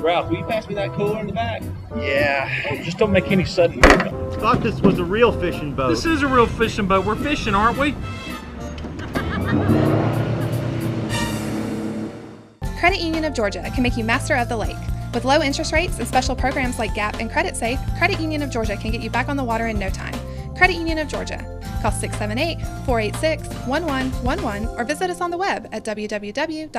Ralph, will you pass me that cooler in the back? Yeah. Oh, just don't make any sudden movement. Thought this was a real fishing boat. This is a real fishing boat. We're fishing, aren't we? Credit Union of Georgia can make you master of the lake. With low interest rates and special programs like GAP and Credit Safe, Credit Union of Georgia can get you back on the water in no time. Credit Union of Georgia. Call 678-486-1111 or visit us on the web at www.cuofga.org.